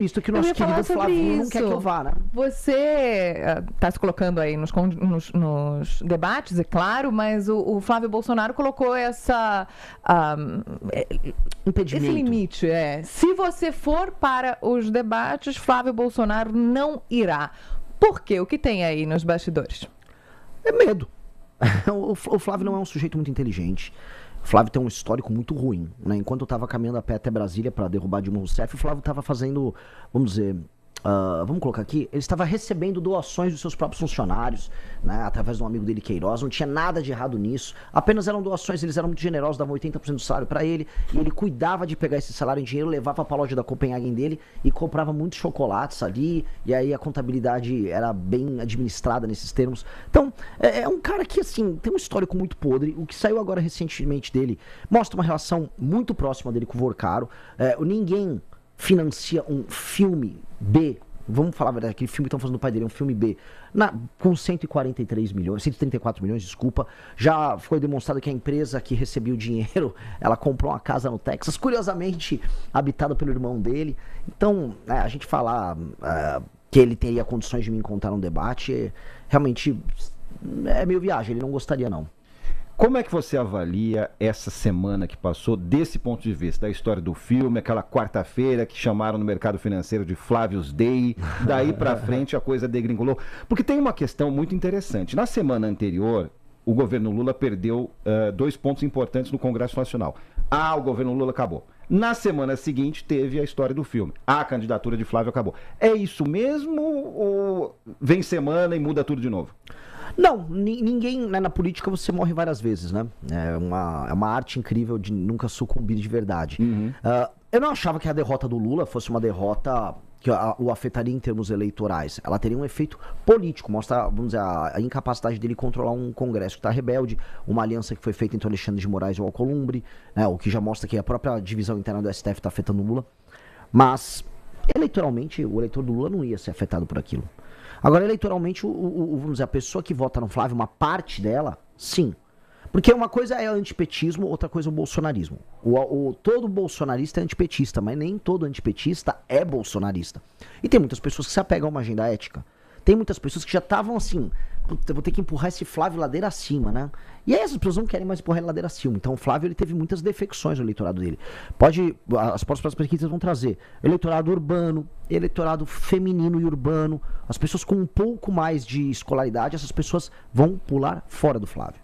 Visto que o nosso querido Flávio não quer que eu vá, né? Você está se colocando aí nos debates, é claro, mas o Flávio Bolsonaro colocou impedimento. Esse limite. Se você for para os debates, Flávio Bolsonaro não irá. Por quê? O que tem aí nos bastidores? É medo. O Flávio não é um sujeito muito inteligente. O Flávio tem um histórico muito ruim, né? Enquanto eu estava caminhando a pé até Brasília para derrubar Dilma Rousseff, o Flávio estava fazendo, vamos dizer, vamos colocar aqui, ele estava recebendo doações dos seus próprios funcionários, né? Através de um amigo dele, Queiroz. Não tinha nada de errado nisso, apenas eram doações, eles eram muito generosos, davam 80% do salário para ele, e ele cuidava de pegar esse salário em dinheiro, levava para a loja da Copenhagen dele e comprava muitos chocolates ali, e aí a contabilidade era bem administrada nesses termos. Então, é um cara que, assim, tem um histórico muito podre. O que saiu agora recentemente dele mostra uma relação muito próxima dele com o Vorcaro. Ninguém financia um filme B, vamos falar a verdade, aquele filme que estão fazendo do pai dele, é um filme B, com 143 milhões, 134 milhões, desculpa. Já foi demonstrado que a empresa que recebia o dinheiro, ela comprou uma casa no Texas, curiosamente habitada pelo irmão dele. Então, a gente falar que ele teria condições de me encontrar num debate, realmente é meio viagem, ele não gostaria não. Como é que você avalia essa semana que passou desse ponto de vista, da história do filme, aquela quarta-feira que chamaram no mercado financeiro de Flávio's Day, daí pra frente a coisa degringolou? Porque tem uma questão muito interessante. Na semana anterior, o governo Lula perdeu 2 pontos importantes no Congresso Nacional. O governo Lula acabou. Na semana seguinte teve a história do filme. A candidatura de Flávio acabou. É isso mesmo ou vem semana e muda tudo de novo? Não, ninguém, né, na política você morre várias vezes, né? É uma arte incrível de nunca sucumbir de verdade. Uhum. Eu não achava que a derrota do Lula fosse uma derrota que o afetaria em termos eleitorais. Ela teria um efeito político, mostra, vamos dizer, a incapacidade dele controlar um Congresso que está rebelde, uma aliança que foi feita entre Alexandre de Moraes e o Alcolumbre, né, o que já mostra que a própria divisão interna do STF está afetando o Lula. Mas, eleitoralmente, o eleitor do Lula não ia ser afetado por aquilo. Agora, eleitoralmente, vamos dizer, a pessoa que vota no Flávio, uma parte dela, sim. Porque uma coisa é antipetismo, outra coisa é o bolsonarismo. Todo bolsonarista é antipetista, mas nem todo antipetista é bolsonarista. E tem muitas pessoas que se apegam a uma agenda ética. Tem muitas pessoas que já estavam assim, eu vou ter que empurrar esse Flávio ladeira acima, né? E aí essas pessoas não querem mais empurrar ele ladeira acima. Então o Flávio, ele teve muitas defecções no eleitorado dele. As próximas pesquisas vão trazer eleitorado urbano, eleitorado feminino e urbano. As pessoas com um pouco mais de escolaridade, essas pessoas vão pular fora do Flávio.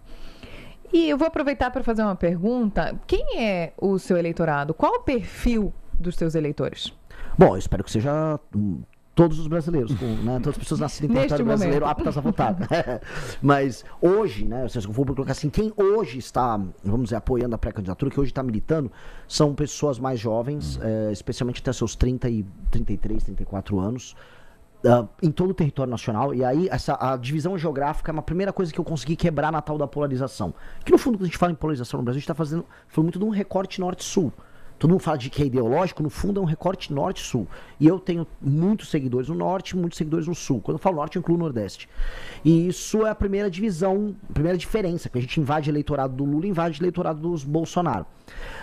E eu vou aproveitar para fazer uma pergunta. Quem é o seu eleitorado? Qual o perfil dos seus eleitores? Bom, eu espero que seja todos os brasileiros, né? Todas as pessoas nascidas em território brasileiro aptas a votar. Mas hoje, né? Ou seja, eu vou colocar assim, quem hoje está, vamos dizer, apoiando a pré-candidatura, que hoje está militando, são pessoas mais jovens, especialmente até seus 33, 34 anos, em todo o território nacional. E aí a divisão geográfica é uma primeira coisa que eu consegui quebrar na tal da polarização. Que no fundo, quando a gente fala em polarização no Brasil, a gente está falando muito de um recorte norte-sul. Todo mundo fala de que é ideológico, no fundo é um recorte norte-sul. E eu tenho muitos seguidores no norte, muitos seguidores no sul. Quando eu falo norte, eu incluo o nordeste. E isso é a primeira divisão, a primeira diferença, que a gente invade o eleitorado do Lula e invade o eleitorado dos Bolsonaro.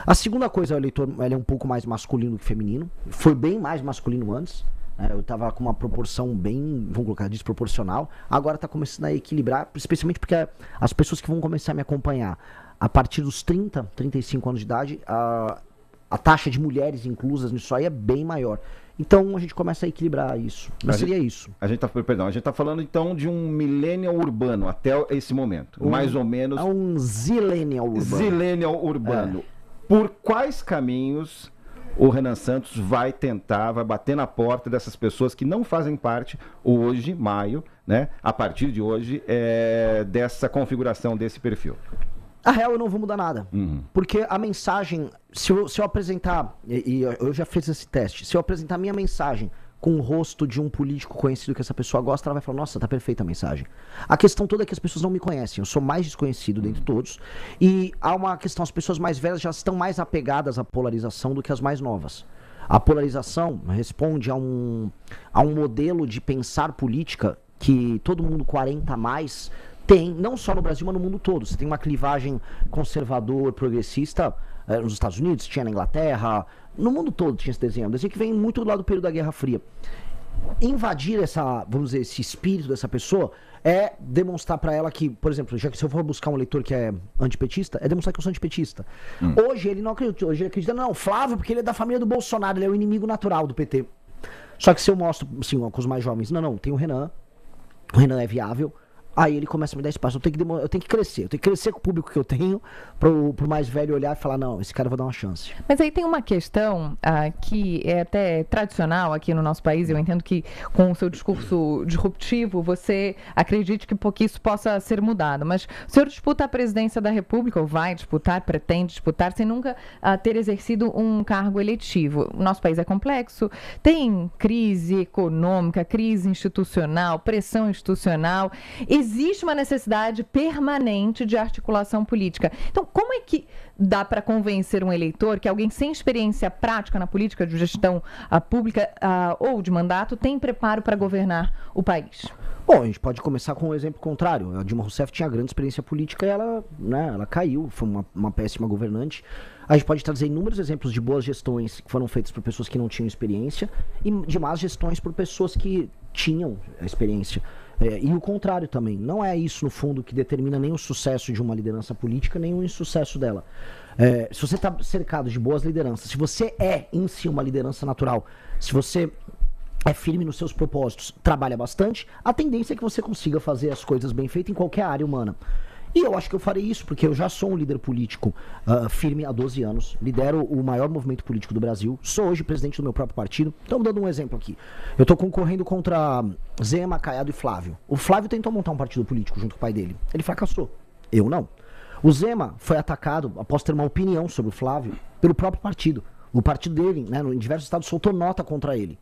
A segunda coisa, o eleitor ele é um pouco mais masculino que feminino. Foi bem mais masculino antes. Eu estava com uma proporção bem, vamos colocar, desproporcional. Agora está começando a equilibrar, especialmente porque as pessoas que vão começar a me acompanhar a partir dos 30, 35 anos de idade, a taxa de mulheres inclusas nisso aí é bem maior. Então a gente começa a equilibrar isso. Mas seria isso. A gente está falando então de um millennial urbano até esse momento. Mais ou menos. É um zillennial urbano. Zillennial urbano. Por quais caminhos o Renan Santos vai bater na porta dessas pessoas que não fazem parte hoje, maio, né? A partir de hoje, dessa configuração desse perfil? A real, eu não vou mudar nada. Porque a mensagem, se eu apresentar, e eu já fiz esse teste, se eu apresentar a minha mensagem com o rosto de um político conhecido que essa pessoa gosta, ela vai falar, nossa, tá perfeita a mensagem. A questão toda é que as pessoas não me conhecem, eu sou mais desconhecido dentre todos, e há uma questão, as pessoas mais velhas já estão mais apegadas à polarização do que as mais novas. A polarização responde a um modelo de pensar política que todo mundo 40 a mais tem, não só no Brasil, mas no mundo todo. Você tem uma clivagem conservador, progressista nos Estados Unidos, tinha na Inglaterra, no mundo todo tinha esse desenho que vem muito do lado do período da Guerra Fria. Invadir vamos dizer, esse espírito dessa pessoa é demonstrar pra ela que, por exemplo, já que se eu for buscar um eleitor que é antipetista, é demonstrar que eu sou antipetista. Hoje ele não acredita, hoje ele acredita, não, Flávio, porque ele é da família do Bolsonaro, ele é o inimigo natural do PT. Só que se eu mostro, assim, com os mais jovens, não, tem o Renan é viável, aí ele começa a me dar espaço. Eu tenho que crescer com o público que eu tenho, pro mais velho olhar e falar, não, esse cara eu vou dar uma chance. Mas aí tem uma questão que é até tradicional aqui no nosso país, eu entendo que com o seu discurso disruptivo, você acredite que isso possa ser mudado, mas o senhor disputa a presidência da República, ou vai disputar, pretende disputar, sem nunca ter exercido um cargo eletivo. O nosso país é complexo, tem crise econômica, crise institucional, pressão institucional, existe uma necessidade permanente de articulação política. Então, como é que dá para convencer um eleitor que alguém sem experiência prática na política de gestão pública ou de mandato tem preparo para governar o país? Bom, a gente pode começar com um exemplo contrário. A Dilma Rousseff tinha grande experiência política e ela caiu, foi uma péssima governante. A gente pode trazer inúmeros exemplos de boas gestões que foram feitas por pessoas que não tinham experiência e de más gestões por pessoas que tinham experiência. E o contrário também. Não é isso, no fundo, que determina nem o sucesso de uma liderança política, nem o insucesso dela. Se você está cercado de boas lideranças, se você é, em si, uma liderança natural, se você é firme nos seus propósitos, trabalha bastante, a tendência é que você consiga fazer as coisas bem feitas em qualquer área humana. E eu acho que eu farei isso, porque eu já sou um líder político firme há 12 anos, lidero o maior movimento político do Brasil, sou hoje presidente do meu próprio partido. Então, dando um exemplo aqui, eu estou concorrendo contra Zema, Caiado e Flávio. O Flávio tentou montar um partido político junto com o pai dele, ele fracassou, eu não. O Zema foi atacado, após ter uma opinião sobre o Flávio, pelo próprio partido. O partido dele, em diversos estados, soltou nota contra ele.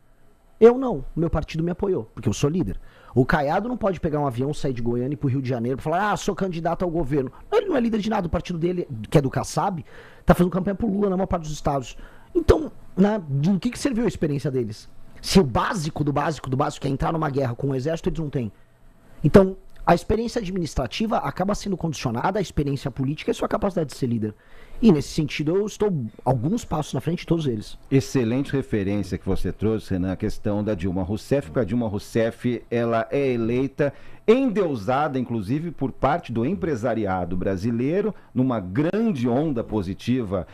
Eu não, o meu partido me apoiou, porque eu sou líder. O Caiado não pode pegar um avião, sair de Goiânia e ir pro Rio de Janeiro pra falar, sou candidato ao governo. Ele não é líder de nada, o partido dele, que é do Kassab, tá fazendo campanha pro Lula na maior parte dos estados. Então, do que serviu a experiência deles? Se o básico do básico do básico é entrar numa guerra com o exército, eles não têm. Então, a experiência administrativa acaba sendo condicionada à experiência política e à sua capacidade de ser líder. E nesse sentido eu estou alguns passos na frente de todos eles. Excelente referência que você trouxe, Renan, a questão da Dilma Rousseff, porque a Dilma Rousseff, ela é eleita, endeusada inclusive por parte do empresariado brasileiro, numa grande onda positiva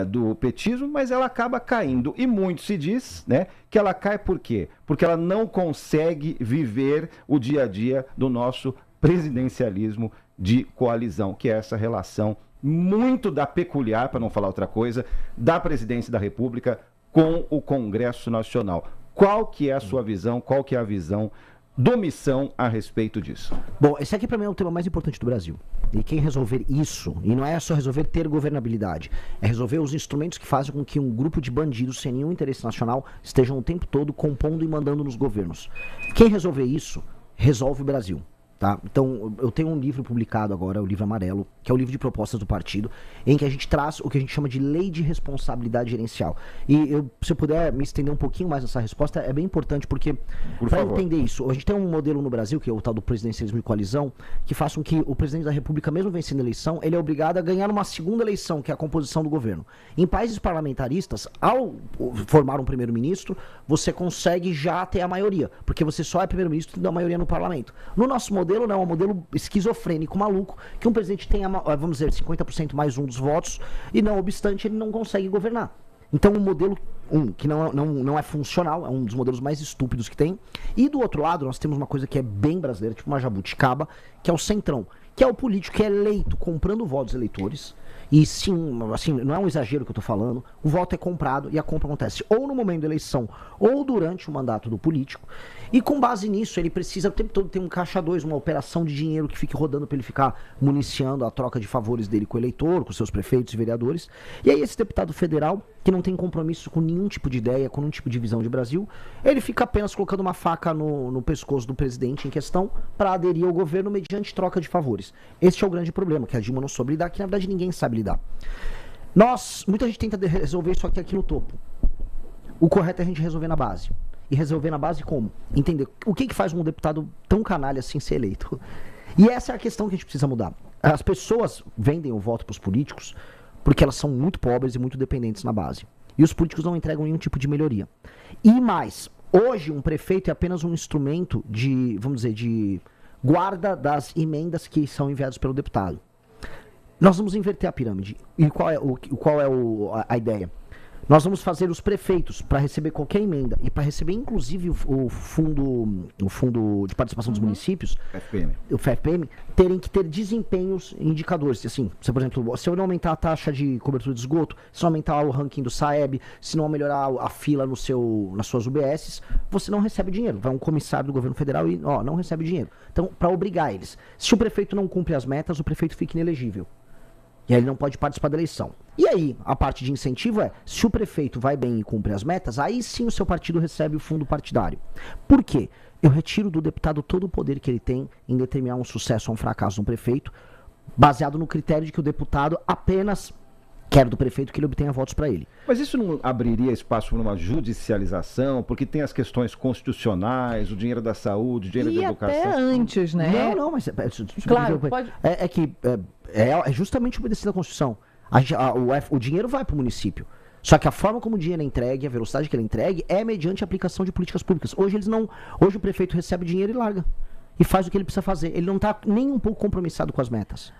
do petismo, mas ela acaba caindo. E muito se diz, né, que ela cai por quê? Porque ela não consegue viver o dia a dia do nosso presidencialismo de coalizão, que é essa relação muito peculiar, para não falar outra coisa, da presidência da República com o Congresso Nacional. Qual que é a sua visão, qual que é a visão do Missão a respeito disso? Bom, esse aqui para mim é o tema mais importante do Brasil. E quem resolver isso, e não é só resolver ter governabilidade, é resolver os instrumentos que fazem com que um grupo de bandidos sem nenhum interesse nacional estejam o tempo todo compondo e mandando nos governos. Quem resolver isso, resolve o Brasil. Tá? Então, eu tenho um livro publicado agora, o livro amarelo, que é o livro de propostas do partido, em que a gente traz o que a gente chama de lei de responsabilidade gerencial. E se eu puder me estender um pouquinho mais nessa resposta, é bem importante, porque para entender isso, a gente tem um modelo no Brasil, que é o tal do presidencialismo de coalizão, que faz com que o presidente da República, mesmo vencendo a eleição, ele é obrigado a ganhar uma segunda eleição, que é a composição do governo. Em países parlamentaristas, ao formar um primeiro-ministro, você consegue já ter a maioria, porque você só é primeiro-ministro da maioria no parlamento. No nosso modelo, não, é um modelo esquizofrênico, maluco, que um presidente tenha, vamos dizer, 50% mais um dos votos, e não obstante, ele não consegue governar. Então, um modelo que não é funcional, é um dos modelos mais estúpidos que tem. E do outro lado, nós temos uma coisa que é bem brasileira, tipo uma jabuticaba, que é o centrão, que é o político que é eleito comprando votos eleitores. E sim, assim, não é um exagero que eu tô falando, o voto é comprado e a compra acontece ou no momento da eleição ou durante o mandato do político. E com base nisso, ele precisa o tempo todo ter um caixa 2, uma operação de dinheiro que fique rodando para ele ficar municiando a troca de favores dele com o eleitor, com seus prefeitos e vereadores. E aí esse deputado federal, que não tem compromisso com nenhum tipo de ideia, com nenhum tipo de visão de Brasil, ele fica apenas colocando uma faca no pescoço do presidente em questão para aderir ao governo mediante troca de favores. Este é o grande problema, que a Dilma não soube lidar, que na verdade ninguém sabe lidar. Muita gente tenta resolver isso aqui no topo. O correto é a gente resolver na base. E resolver na base como? Entender o que faz um deputado tão canalha assim ser eleito. E essa é a questão que a gente precisa mudar. As pessoas vendem o voto para os políticos porque elas são muito pobres e muito dependentes na base. E os políticos não entregam nenhum tipo de melhoria. E mais, hoje um prefeito é apenas um instrumento de, vamos dizer, de guarda das emendas que são enviadas pelo deputado. Nós vamos inverter a pirâmide. E qual é a ideia? Nós vamos fazer os prefeitos, para receber qualquer emenda e para receber inclusive o fundo de participação dos municípios, o FPM, terem que ter desempenhos indicadores. Assim, por exemplo, se eu não aumentar a taxa de cobertura de esgoto, se não aumentar o ranking do SAEB, se não melhorar a fila nas suas UBSs, você não recebe dinheiro. Vai um comissário do governo federal e não recebe dinheiro. Então, para obrigar eles. Se o prefeito não cumpre as metas, o prefeito fica inelegível. E aí ele não pode participar da eleição. E aí, a parte de incentivo é, se o prefeito vai bem e cumpre as metas, aí sim o seu partido recebe o fundo partidário. Por quê? Eu retiro do deputado todo o poder que ele tem em determinar um sucesso ou um fracasso no prefeito, baseado no critério de que o deputado apenas quer do prefeito que ele obtenha votos para ele. Mas isso não abriria espaço para uma judicialização? Porque tem as questões constitucionais, o dinheiro da saúde, o dinheiro da educação. Até antes, né? Não, mas... Claro, pode... É justamente obedecido à Constituição. O dinheiro vai para o município. Só que a forma como o dinheiro é entregue, a velocidade que ele é entregue, é mediante a aplicação de políticas públicas. Hoje o prefeito recebe dinheiro e larga. E faz o que ele precisa fazer. Ele não está nem um pouco compromissado com as metas.